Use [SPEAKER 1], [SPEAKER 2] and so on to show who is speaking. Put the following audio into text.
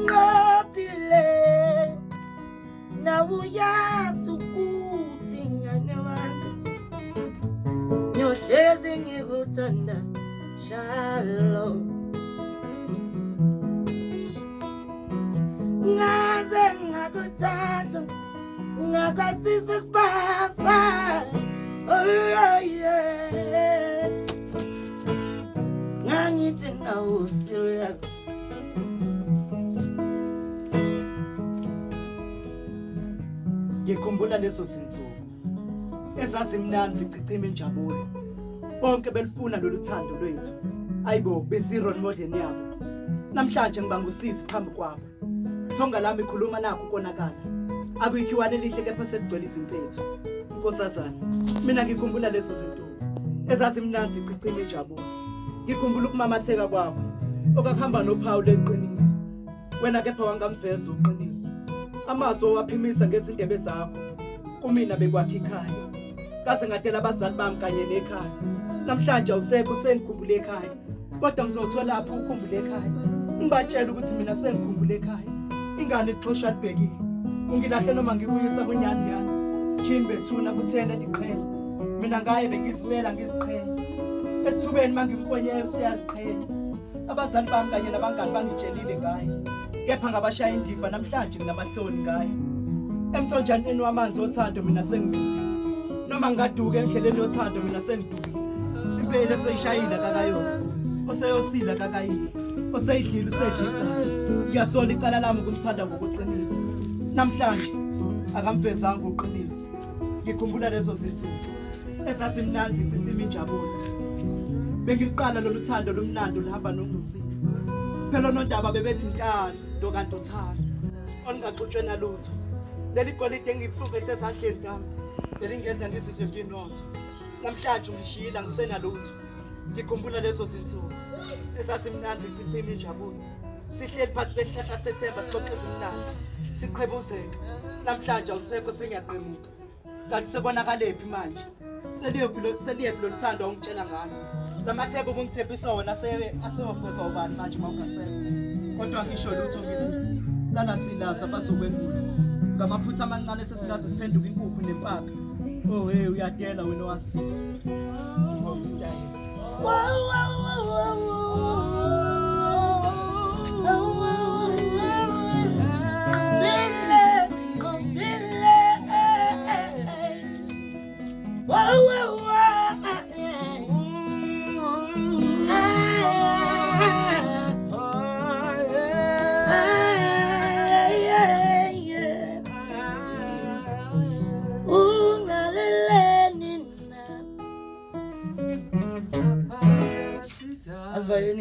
[SPEAKER 1] Nqobile nawuyazi ukuthi ngiyanewantu ngiyohlezi ngikuthanda shalo ngaze ngakuthanda ngakasiza kubaba oh yeah ngangithi nawo serious
[SPEAKER 2] ngikhumbula leso sinsuku ezazimnanzi zichithima injabulo bonke belifuna lolu thando lwethu ayibo besi-role model yabo namhlanje ngibanga usisi phambi kwabo thonga lami ikhuluma nakho konakala akuyikhiwane lihle kepha sekugcwele izimpethu nkosazana mina ngikhumbula leso zinto ezazimnanzi zichithima injabulo ngikhumbula ukumamatheka kwakho okakuhamba nophawu leqiniso wena kepha wangamveza uqiniso amazwi owaphimisa ngezindebe zakho kumina bekwakhe ikhaya kaze ngadela abazali bami kanye nekhaya namhlanje awusekho sengikhumbule ekhaya kodwa ngizothola lapho ukukhumbule ekhaya ngibatshela ukuthi mina sengikhumbule ekhaya ingane ixhosha libhekile ungilahle noma ngikuyisa kunyani yani jini bethuna kuthena liqhela mina ngaye bengizivela ngiziqhela esithubeni mangimfonyela siyaziqhela abazali bami kanye nabangani bangitshelile ngaye kepha ngabashaya indiva namhlanje nginamahloni ngaye emthonjaneni wamanzi othando mina sengimizile noma ngaduka endleleni yothando mina sengidukile impela esoyishayila kakayosi oseyosila kakayile oseyidlile usedlitha ngiyasola icala lami ukumthanda ngokuqinisa namhlanje akamvezanga uqiniso ngikhumbula lezo zinsuku ezasimnanzi ngicithima injabulo bengiqala lolu thando lomnando lihamba nongusini phela nodaba bebethi inhlando kanti uthando ongaxutshwe nalutho leli golide engifukethe ezandleni zami lelingenza ngizizwe nginotho namhlanje ungishila ngisenalutho ngikhumbula lezo zinsuku ezasimnanzi ngicithima injabulo sihleli phansi kwesihlahla sethemba sixoxe izimnandi siqhebuzeka namhlanje awusekho sengiyaqemuka kanti sekonakalephi manje seliyephi lolu thando ongitshela ngalo lamatheko ubungithembisa wona asewafeza ubani manje mawungasekho kodwa ngisho lutho ngithi lana silaza bazokwembula ngamaphutha amancane sesilaza siphenduka inkukhu nempaka oh hey uyadela wena wasi home style
[SPEAKER 1] As